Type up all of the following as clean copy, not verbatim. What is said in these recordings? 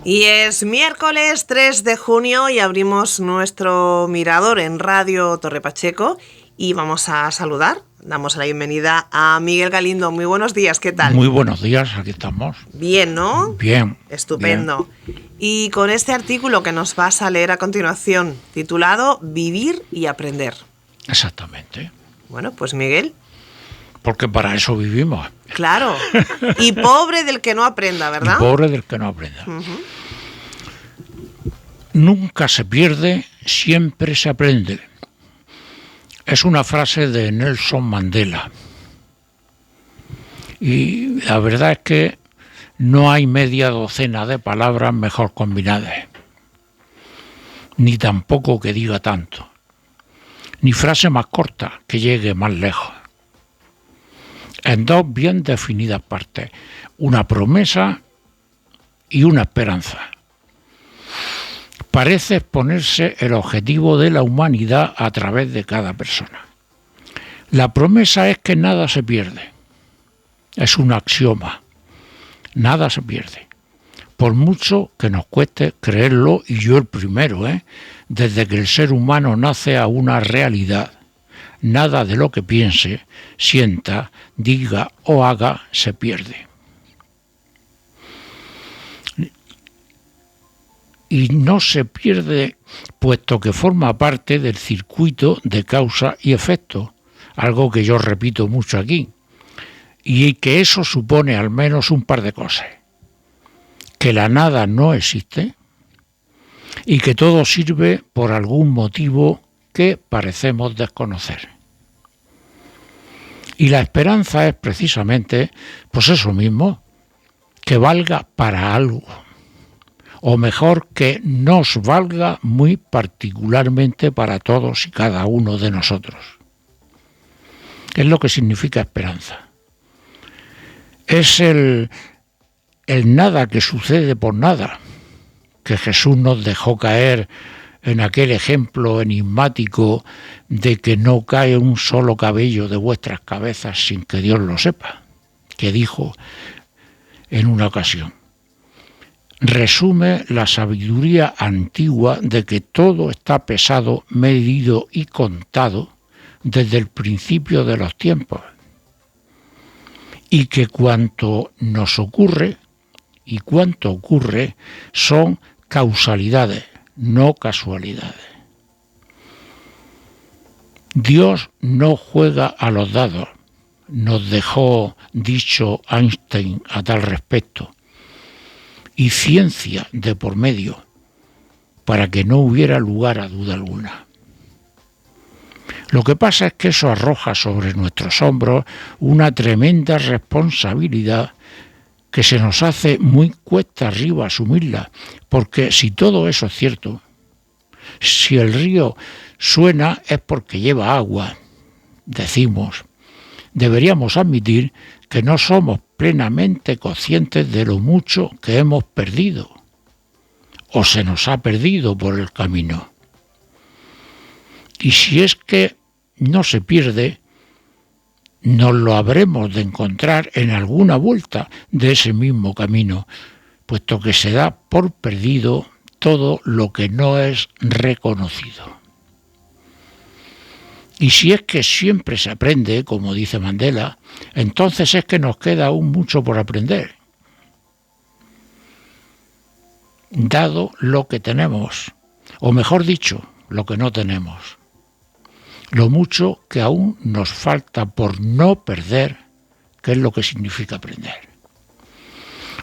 Y es miércoles 3 de junio y abrimos nuestro mirador en Radio Torre Pacheco y vamos a saludar. Damos la bienvenida a Miguel Galindo. Muy buenos días, ¿qué tal? Muy buenos días, aquí estamos. Bien, ¿no? Bien. Estupendo. Bien. Y con este artículo que nos vas a leer a continuación, titulado Vivir y aprender. Exactamente. Bueno, pues Miguel. Porque para eso vivimos. Claro. Y pobre del que no aprenda, ¿verdad? Y pobre del que no aprenda. Nunca se pierde, siempre se aprende. Es una frase de Nelson Mandela. Y la verdad es que no hay media docena de palabras mejor combinadas. Ni tampoco que diga tanto. Ni frase más corta que llegue más lejos. En dos bien definidas partes, una promesa y una esperanza. Parece exponerse el objetivo de la humanidad a través de cada persona. La promesa es que nada se pierde. Es un axioma. Nada se pierde. Por mucho que nos cueste creerlo, y yo el primero, desde que el ser humano nace a una realidad, nada de lo que piense, sienta, diga o haga se pierde. Y no se pierde puesto que forma parte del circuito de causa y efecto, algo que yo repito mucho aquí, y que eso supone al menos un par de cosas. Que la nada no existe y que todo sirve por algún motivo que parecemos desconocer. Y la esperanza es precisamente, pues eso mismo, que valga para algo, o mejor, que nos valga muy particularmente para todos y cada uno de nosotros. Es lo que significa esperanza. Es el nada que sucede por nada, que Jesús nos dejó caer en aquel ejemplo enigmático de que no cae un solo cabello de vuestras cabezas sin que Dios lo sepa, que dijo en una ocasión. Resume la sabiduría antigua de que todo está pesado, medido y contado desde el principio de los tiempos, y que cuanto nos ocurre y cuanto ocurre son causalidades, no casualidades. Dios no juega a los dados, nos dejó dicho Einstein a tal respecto, y ciencia de por medio, para que no hubiera lugar a duda alguna. Lo que pasa es que eso arroja sobre nuestros hombros una tremenda responsabilidad que se nos hace muy cuesta arriba asumirla, porque si todo eso es cierto, si el río suena es porque lleva agua, decimos, deberíamos admitir que no somos plenamente conscientes de lo mucho que hemos perdido, o se nos ha perdido por el camino. Y si es que no se pierde, nos lo habremos de encontrar en alguna vuelta de ese mismo camino, puesto que se da por perdido todo lo que no es reconocido. Y si es que siempre se aprende, como dice Mandela, entonces es que nos queda aún mucho por aprender. Dado lo que tenemos, o mejor dicho, lo que no tenemos. Lo mucho que aún nos falta por no perder, que es lo que significa aprender.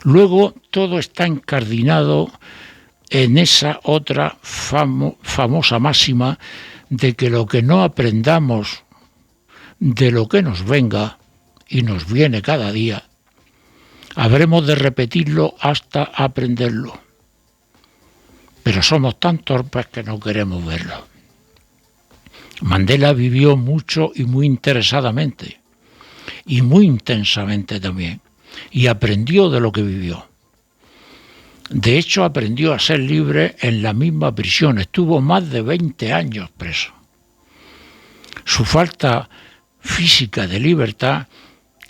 Luego todo está incardinado en esa otra famosa máxima de que lo que no aprendamos de lo que nos venga y nos viene cada día, habremos de repetirlo hasta aprenderlo. Pero somos tan torpes que no queremos verlo. Mandela vivió mucho y muy interesadamente, y muy intensamente también, y aprendió de lo que vivió. De hecho, aprendió a ser libre en la misma prisión. Estuvo más de 20 años preso. Su falta física de libertad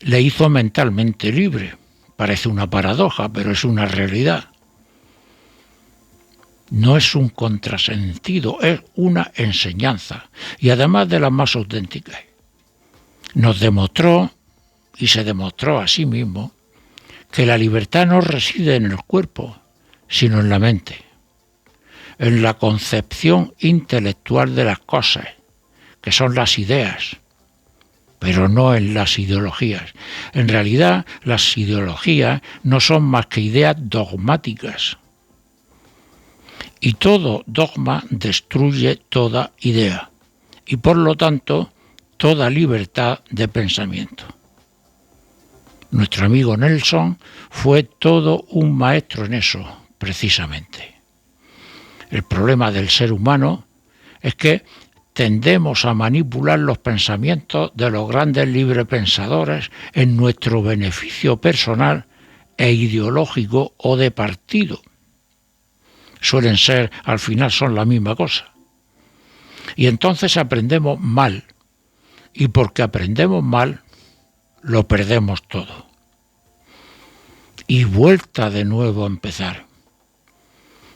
le hizo mentalmente libre. Parece una paradoja, pero es una realidad. No es un contrasentido, es una enseñanza, y además de las más auténticas. Nos demostró, y se demostró a sí mismo, que la libertad no reside en el cuerpo, sino en la mente, en la concepción intelectual de las cosas, que son las ideas, pero no en las ideologías. En realidad, las ideologías no son más que ideas dogmáticas. Y todo dogma destruye toda idea, y por lo tanto, toda libertad de pensamiento. Nuestro amigo Nelson fue todo un maestro en eso, precisamente. El problema del ser humano es que tendemos a manipular los pensamientos de los grandes librepensadores en nuestro beneficio personal e ideológico o de partido. Suelen ser, al final son la misma cosa. Y entonces aprendemos mal. Y porque aprendemos mal, lo perdemos todo. Y vuelta de nuevo a empezar.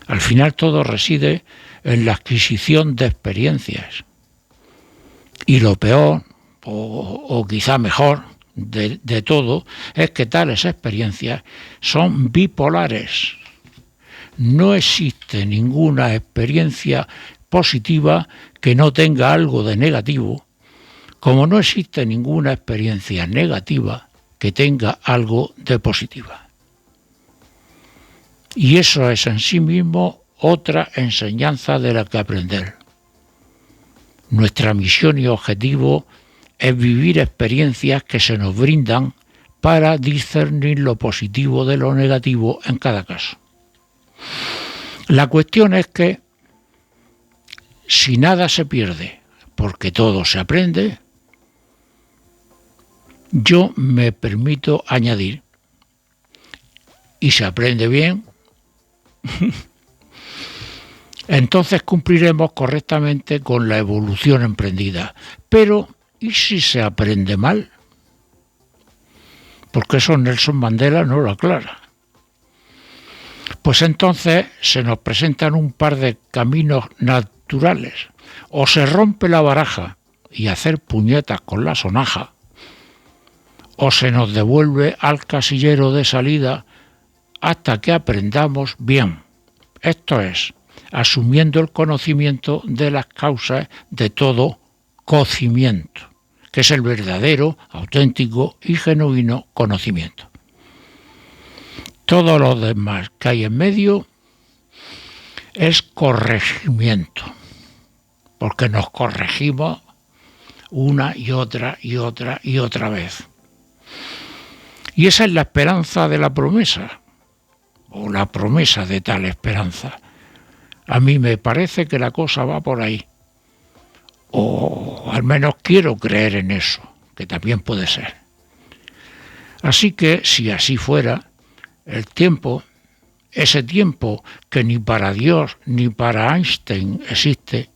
Al final todo reside en la adquisición de experiencias. Y lo peor, o quizá mejor, de todo, es que tales experiencias son bipolares. No existe ninguna experiencia positiva que no tenga algo de negativo, como no existe ninguna experiencia negativa que tenga algo de positiva. Y eso es en sí mismo otra enseñanza de la que aprender. Nuestra misión y objetivo es vivir experiencias que se nos brindan para discernir lo positivo de lo negativo en cada caso. La cuestión es que si nada se pierde, porque todo se aprende, yo me permito añadir, y se aprende bien, entonces cumpliremos correctamente con la evolución emprendida. Pero, ¿y si se aprende mal? Porque eso Nelson Mandela no lo aclara. Pues entonces se nos presentan un par de caminos naturales. O se rompe la baraja y hacer puñetas con la sonaja, o se nos devuelve al casillero de salida hasta que aprendamos bien. Esto es, asumiendo el conocimiento de las causas de todo cocimiento, que es el verdadero, auténtico y genuino conocimiento. Todo lo demás que hay en medio es corregimiento, porque nos corregimos una y otra y otra y otra vez. Y esa es la esperanza de la promesa, o la promesa de tal esperanza. A mí me parece que la cosa va por ahí, o al menos quiero creer en eso, que también puede ser. Así que, si así fuera, el tiempo, ese tiempo que ni para Dios ni para Einstein existe,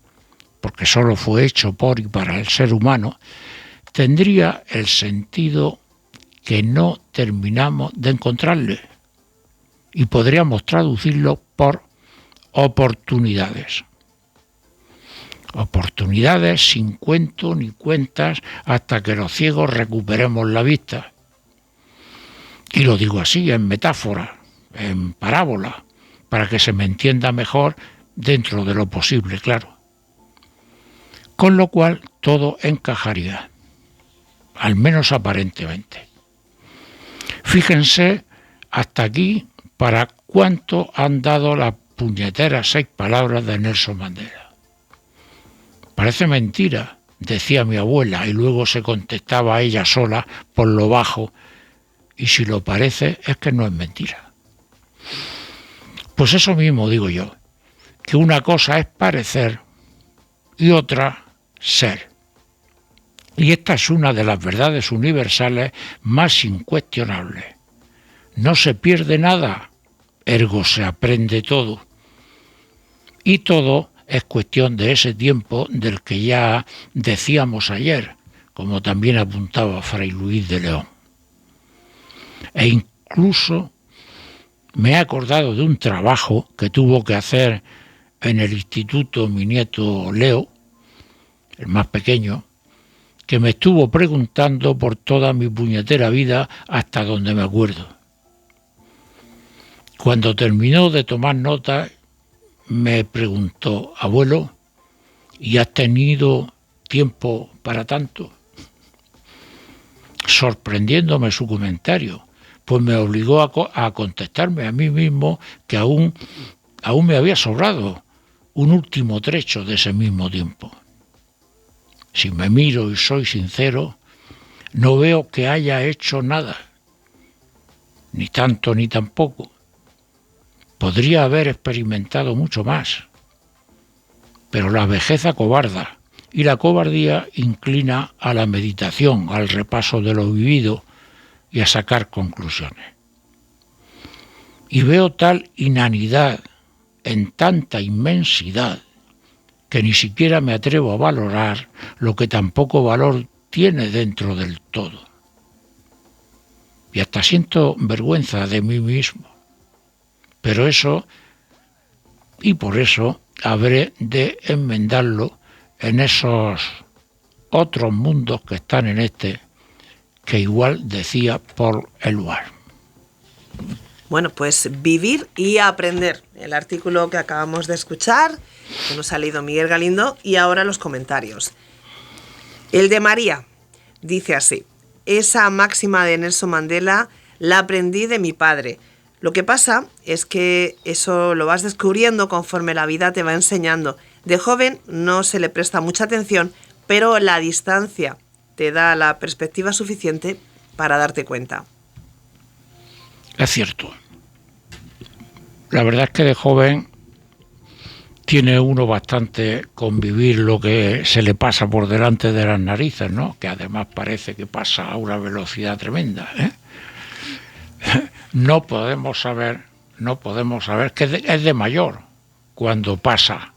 porque solo fue hecho por y para el ser humano, tendría el sentido que no terminamos de encontrarle, y podríamos traducirlo por oportunidades. Oportunidades sin cuento ni cuentas hasta que los ciegos recuperemos la vista. Y lo digo así, en metáfora, en parábola, para que se me entienda mejor dentro de lo posible, claro. Con lo cual todo encajaría, al menos aparentemente. Fíjense hasta aquí para cuánto han dado las puñeteras 6 palabras de Nelson Mandela. Parece mentira, decía mi abuela, y luego se contestaba ella sola por lo bajo, y si lo parece es que no es mentira. Pues eso mismo digo yo, que una cosa es parecer y otra ser. Y esta es una de las verdades universales más incuestionables. No se pierde nada, ergo se aprende todo. Y todo es cuestión de ese tiempo del que ya decíamos ayer, como también apuntaba Fray Luis de León. E incluso me he acordado de un trabajo que tuvo que hacer en el instituto mi nieto Leo, el más pequeño, que me estuvo preguntando por toda mi puñetera vida hasta donde me acuerdo. Cuando terminó de tomar nota, me preguntó: abuelo, ¿y has tenido tiempo para tanto? Sorprendiéndome su comentario, pues me obligó a contestarme a mí mismo que aún me había sobrado un último trecho de ese mismo tiempo. Si me miro y soy sincero, no veo que haya hecho nada, ni tanto ni tampoco. Podría haber experimentado mucho más, pero la vejez acobarda y la cobardía inclina a la meditación, al repaso de lo vivido y a sacar conclusiones. Y veo tal inanidad en tanta inmensidad que ni siquiera me atrevo a valorar lo que tan poco valor tiene dentro del todo. Y hasta siento vergüenza de mí mismo. Pero eso, y por eso, habré de enmendarlo en esos otros mundos que están en este, que igual decía Paul Eluard. Bueno, pues vivir y aprender. El artículo que acabamos de escuchar, que nos ha leído Miguel Galindo, y ahora los comentarios. El de María dice así: esa máxima de Nelson Mandela la aprendí de mi padre. Lo que pasa es que eso lo vas descubriendo conforme la vida te va enseñando. De joven no se le presta mucha atención, pero la distancia te da la perspectiva suficiente para darte cuenta. Es cierto. La verdad es que de joven tiene uno bastante con vivir lo que se le pasa por delante de las narices, ¿no? Que además parece que pasa a una velocidad tremenda, ¿eh? No podemos saber que es de mayor cuando pasa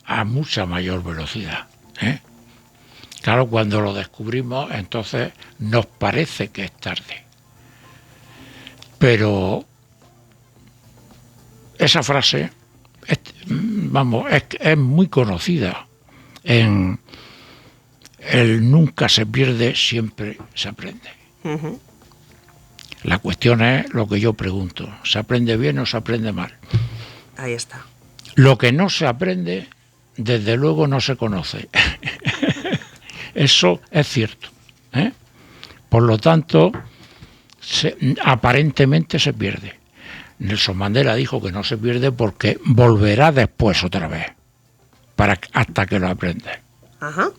a mucha mayor velocidad, ¿eh? Claro, cuando lo descubrimos, entonces nos parece que es tarde. Pero esa frase es muy conocida en el nunca se pierde, siempre se aprende. Uh-huh. La cuestión es lo que yo pregunto: ¿se aprende bien o se aprende mal? Ahí está. Lo que no se aprende, desde luego no se conoce. Eso es cierto, ¿eh? Por lo tanto, aparentemente se pierde. Nelson Mandela dijo que no se pierde porque volverá después otra vez, hasta que lo aprendes. Ajá.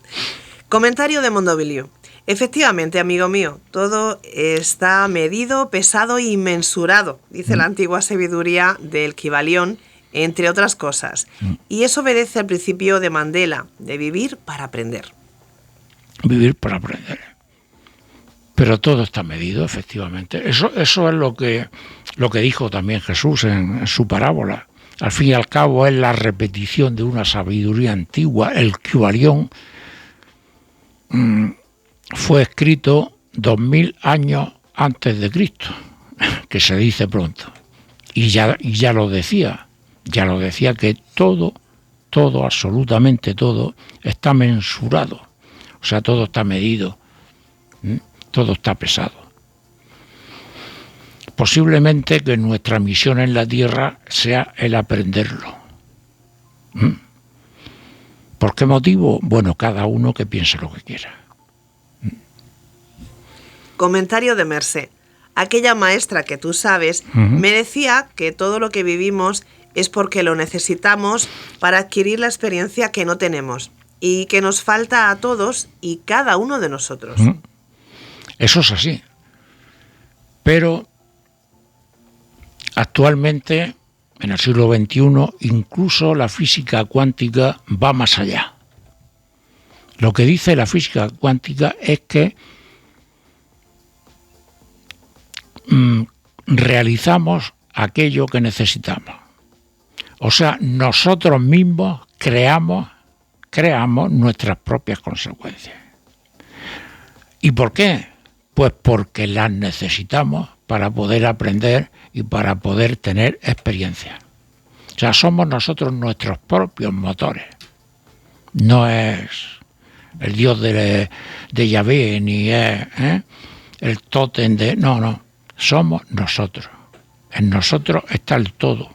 Comentario de Mondovilio. Efectivamente, amigo mío, todo está medido, pesado y mensurado, dice la antigua sabiduría del Kybalión, entre otras cosas. Y eso obedece al principio de Mandela, de vivir para aprender. Vivir para aprender. Pero todo está medido, efectivamente. Eso es lo que dijo también Jesús en su parábola. Al fin y al cabo es la repetición de una sabiduría antigua. El Kybalión fue escrito 2000 años antes de Cristo, que se dice pronto. Y ya lo decía que todo, absolutamente todo, está mensurado. O sea, todo está medido, todo está pesado. Posiblemente que nuestra misión en la Tierra sea el aprenderlo. ¿Por qué motivo? Bueno, cada uno que piense lo que quiera. Comentario de Mercé. Aquella maestra que tú sabes me decía que todo lo que vivimos es porque lo necesitamos para adquirir la experiencia que no tenemos y que nos falta a todos y cada uno de nosotros. Eso es así. Pero actualmente, en el siglo XXI, incluso la física cuántica va más allá. Lo que dice la física cuántica es que realizamos aquello que necesitamos. O sea, nosotros mismos creamos nuestras propias consecuencias. ¿Y por qué? Pues porque las necesitamos para poder aprender y para poder tener experiencia. O sea, somos nosotros nuestros propios motores. No es el Dios de Yahvé, ni es el tótem de... No, somos nosotros. En nosotros está el todo.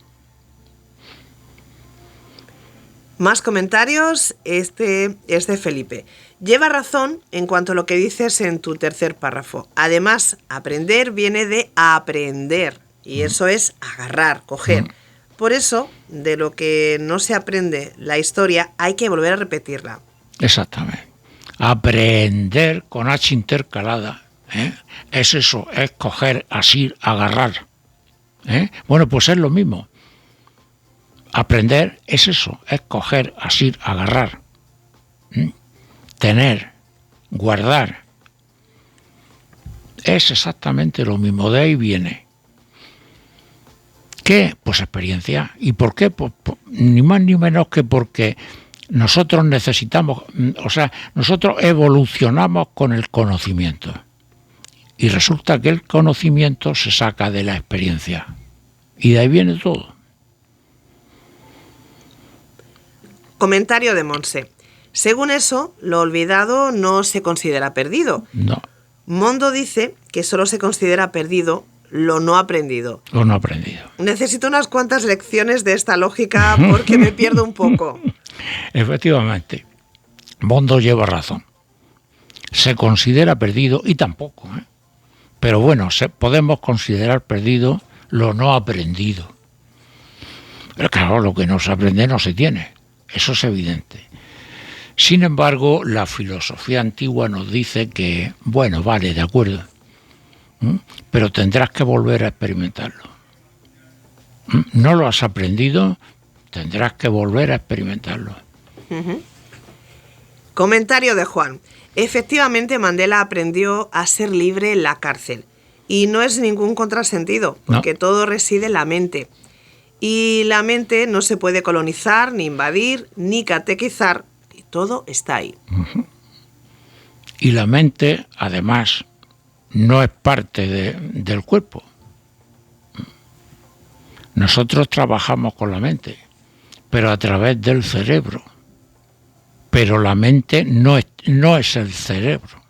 Más comentarios, este es de Felipe. Lleva razón en cuanto a lo que dices en tu tercer párrafo. Además, aprender viene de aprender, y eso es agarrar, coger. Por eso, de lo que no se aprende la historia, hay que volver a repetirla. Exactamente. Aprender con H intercalada, es eso, es coger, asir, agarrar. Bueno, pues es lo mismo. Aprender es eso, es coger, asir, agarrar. Tener, guardar. Es exactamente lo mismo, de ahí viene. ¿Qué? Pues experiencia. ¿Y por qué? Pues, ni más ni menos que porque nosotros necesitamos, o sea, nosotros evolucionamos con el conocimiento. Y resulta que el conocimiento se saca de la experiencia. Y de ahí viene todo. Comentario de Monse. Según eso, lo olvidado no se considera perdido. No. Mondo dice que solo se considera perdido lo no aprendido. Lo no aprendido. Necesito unas cuantas lecciones de esta lógica porque me pierdo un poco. Efectivamente. Mondo lleva razón. Se considera perdido, y tampoco, pero bueno, podemos considerar perdido lo no aprendido. Pero claro, lo que no se aprende no se tiene. Eso es evidente. Sin embargo, la filosofía antigua nos dice que, bueno, vale, de acuerdo, pero tendrás que volver a experimentarlo. No lo has aprendido, tendrás que volver a experimentarlo. Comentario de Juan. Efectivamente, Mandela aprendió a ser libre en la cárcel. Y no es ningún contrasentido, porque todo reside en la mente. Y la mente no se puede colonizar, ni invadir, ni catequizar. Y todo está ahí. Y la mente, además, no es parte del cuerpo. Nosotros trabajamos con la mente, pero a través del cerebro. Pero la mente no es el cerebro.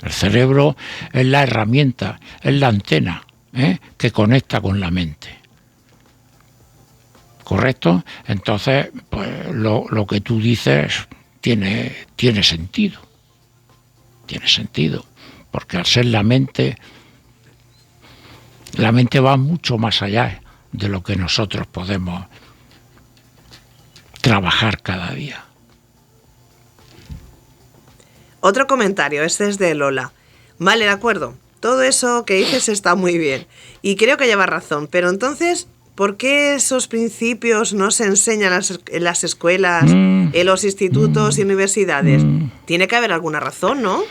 El cerebro es la herramienta, es la antena que conecta con la mente. ¿Correcto? Entonces, pues lo que tú dices tiene sentido. Tiene sentido. Porque al ser la mente va mucho más allá de lo que nosotros podemos trabajar cada día. Otro comentario, este es de Lola. Vale, de acuerdo. Todo eso que dices está muy bien. Y creo que llevas razón. Pero entonces, ¿por qué esos principios no se enseñan en las escuelas, en los institutos y universidades? Tiene que haber alguna razón, ¿no?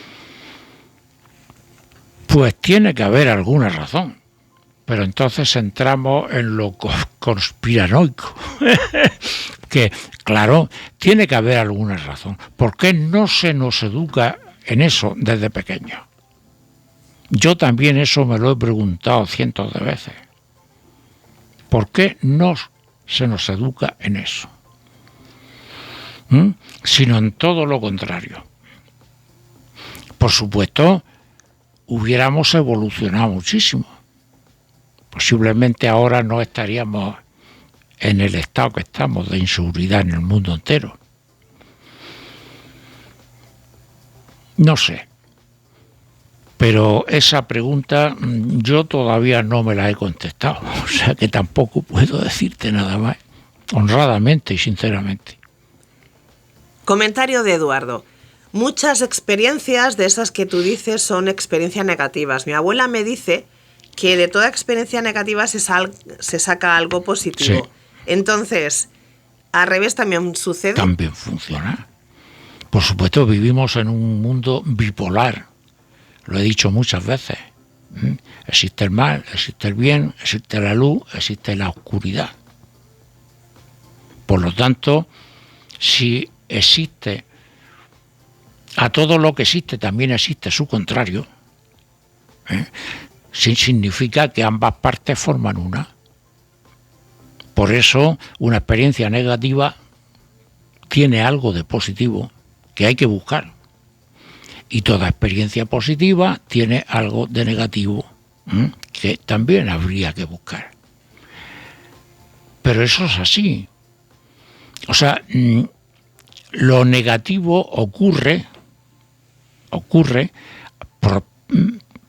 Pues tiene que haber alguna razón. Pero entonces entramos en lo conspiranoico. Que, claro, tiene que haber alguna razón. ¿Por qué no se nos educa en eso desde pequeños? Yo también eso me lo he preguntado cientos de veces. ¿Por qué no se nos educa en eso? Sino en todo lo contrario. Por supuesto, hubiéramos evolucionado muchísimo. Posiblemente ahora no estaríamos en el estado que estamos de inseguridad en el mundo entero. No sé. Pero esa pregunta yo todavía no me la he contestado. O sea que tampoco puedo decirte nada más. Honradamente y sinceramente. Comentario de Eduardo. Muchas experiencias de esas que tú dices son experiencias negativas. Mi abuela me dice que de toda experiencia negativa se saca algo positivo. Sí. Entonces, ¿al revés también sucede? También funciona. Por supuesto, vivimos en un mundo bipolar. Lo he dicho muchas veces. Existe el mal, existe el bien, existe la luz, existe la oscuridad. Por lo tanto, si existe, a todo lo que existe también existe su contrario, Sí, significa que ambas partes forman una. Por eso, una experiencia negativa tiene algo de positivo que hay que buscar. Y toda experiencia positiva tiene algo de negativo que también habría que buscar. Pero eso es así. O sea, lo negativo ocurre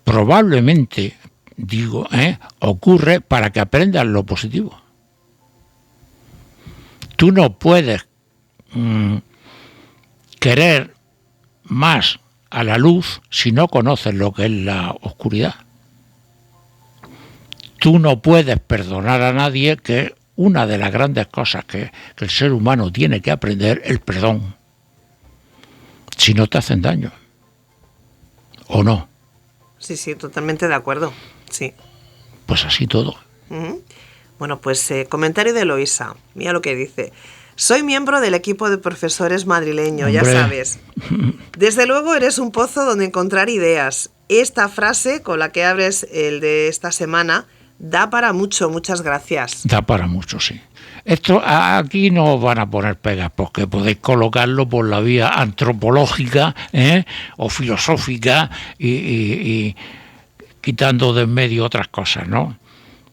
probablemente, digo, ocurre para que aprendas lo positivo. Tú no puedes querer más a la luz si no conoces lo que es la oscuridad. Tú no puedes perdonar a nadie, que es una de las grandes cosas que el ser humano tiene que aprender, el perdón, si no te hacen daño. ¿O no? Sí, totalmente de acuerdo, sí. Pues así todo. Uh-huh. Bueno, pues comentario de Eloisa. Mira lo que dice. Soy miembro del equipo de profesores madrileño, ¡Hombre! Ya sabes. Desde luego eres un pozo donde encontrar ideas. Esta frase con la que abres el de esta semana da para mucho, muchas gracias. Da para mucho, sí. Esto aquí no os van a poner pegas, porque podéis colocarlo por la vía antropológica o filosófica y quitando de en medio otras cosas, ¿no?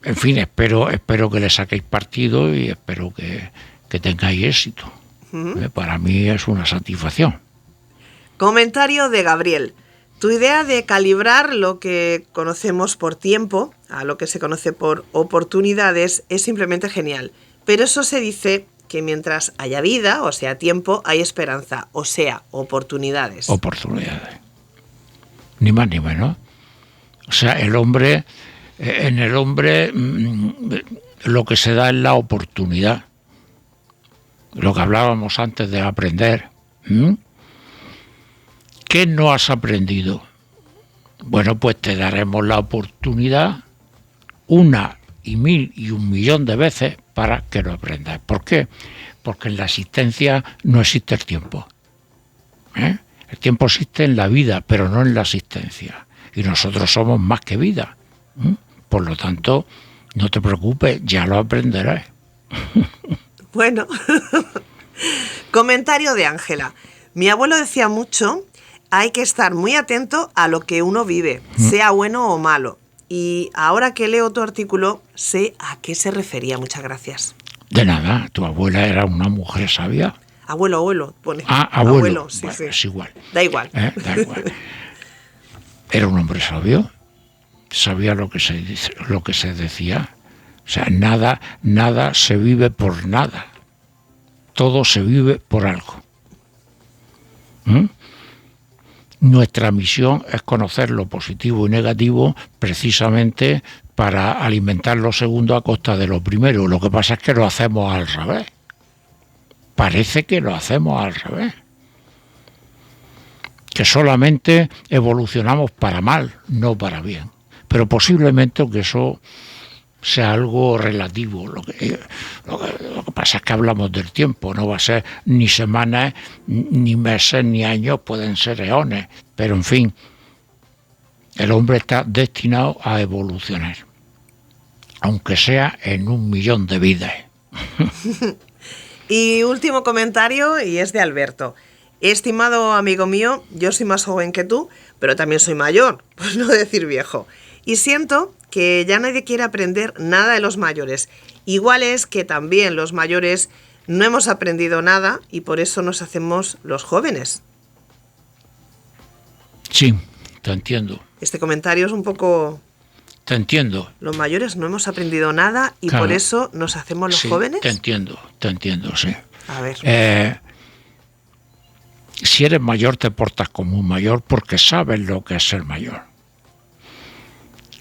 En fin, espero que le saquéis partido y espero que tengáis éxito. Para mí es una satisfacción. Comentario de Gabriel. Tu idea de calibrar lo que conocemos por tiempo a lo que se conoce por oportunidades es simplemente genial. Pero eso se dice que mientras haya vida, o sea, tiempo, hay esperanza, o sea, oportunidades. Oportunidades. Ni más ni menos. O sea, en el hombre lo que se da es la oportunidad. Lo que hablábamos antes de aprender. ¿Qué no has aprendido? Bueno, pues te daremos la oportunidad 1 y 1000 y 1.000.000 de veces para que lo aprendas. ¿Por qué? Porque en la existencia no existe el tiempo. El tiempo existe en la vida, pero no en la existencia. Y nosotros somos más que vida. Por lo tanto, no te preocupes, ya lo aprenderás. Bueno, comentario de Ángela. Mi abuelo decía mucho, hay que estar muy atento a lo que uno vive, sea bueno o malo. Y ahora que leo tu artículo, sé a qué se refería. Muchas gracias. De nada, tu abuela era una mujer sabia. Abuelo, pone. Abuelo, sí, bueno, sí. Es igual. Da igual. Da igual. Era un hombre sabio, sabía lo que se decía. O sea, nada se vive por nada. Todo se vive por algo. Nuestra misión es conocer lo positivo y negativo precisamente para alimentar lo segundo a costa de lo primero. Lo que pasa es que lo hacemos al revés. Parece que lo hacemos al revés. Que solamente evolucionamos para mal, no para bien. Pero posiblemente que eso sea algo relativo. Lo que pasa es que hablamos del tiempo, no va a ser ni semanas, ni meses, ni años, pueden ser eones. Pero en fin, el hombre está destinado a evolucionar, aunque sea en 1.000.000 de vidas. Y último comentario, y es de Alberto. Estimado amigo mío, yo soy más joven que tú, pero también soy mayor, por no decir viejo. Y siento que ya nadie quiere aprender nada de los mayores. Igual es que también los mayores no hemos aprendido nada y por eso nos hacemos los jóvenes. Sí, te entiendo. Este comentario es un poco... Te entiendo. Los mayores no hemos aprendido nada y claro, por eso nos hacemos los jóvenes. Te entiendo, sí. A ver. Si eres mayor te portas como un mayor porque sabes lo que es ser mayor.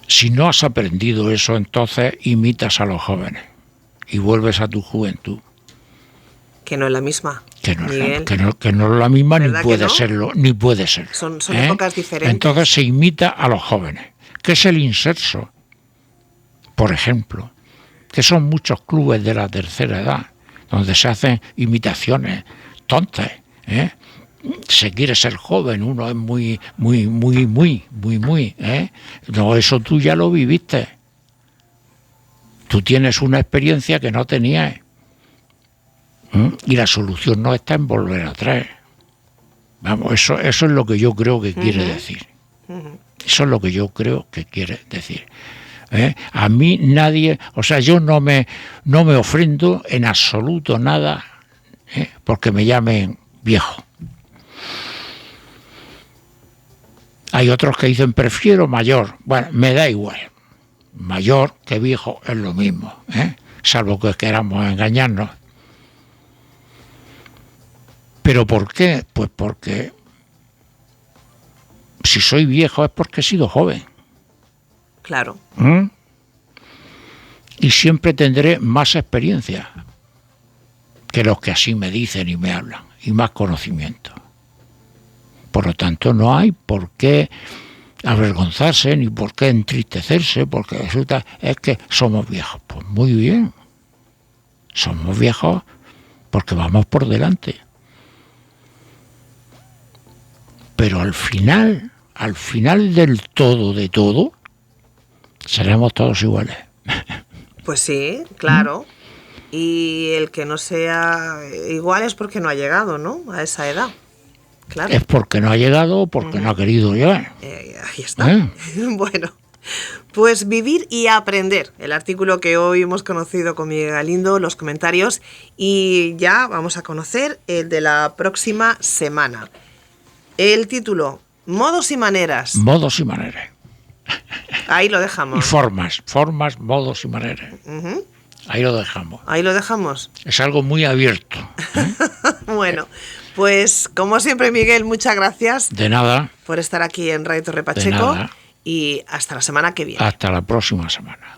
Si no has aprendido eso, entonces imitas a los jóvenes y vuelves a tu juventud. Que no es la misma. Que no es la misma, ni puede serlo. Son épocas diferentes. Entonces se imita a los jóvenes. ¿Qué es el inserso? Por ejemplo, que son muchos clubes de la tercera edad, donde se hacen imitaciones tontas, se quiere ser joven, uno es muy, ¿eh? No, eso tú ya lo viviste. Tú tienes una experiencia que no tenías. Y la solución no está en volver atrás. Vamos, eso es lo que yo creo que quiere decir. Eso es lo que yo creo que quiere decir. A mí nadie, o sea, yo no me ofrendo en absoluto nada porque me llamen viejo. Hay otros que dicen prefiero mayor. Bueno, me da igual. Mayor que viejo es lo mismo, salvo que queramos engañarnos. ¿Pero por qué? Pues porque si soy viejo es porque he sido joven. Claro. Y siempre tendré más experiencia que los que así me dicen y me hablan, y más conocimiento. Por lo tanto, no hay por qué avergonzarse ni por qué entristecerse, porque resulta es que somos viejos. Pues muy bien, somos viejos porque vamos por delante. Pero al final del todo de todo, seremos todos iguales. Pues sí, claro. Y el que no sea igual es porque no ha llegado, ¿no? A esa edad. Claro. Es porque no ha llegado o porque no ha querido llegar. Ahí está. Bueno, pues vivir y aprender. El artículo que hoy hemos conocido con Miguel Galindo, los comentarios, y ya vamos a conocer el de la próxima semana. El título, Modos y maneras. Modos y maneras. Ahí lo dejamos. Y formas, modos y maneras. Ahí lo dejamos. Ahí lo dejamos. Es algo muy abierto. Bueno, pues como siempre, Miguel, muchas gracias. De nada. Por estar aquí en Radio Torre Pacheco. De nada. Y hasta la semana que viene. Hasta la próxima semana.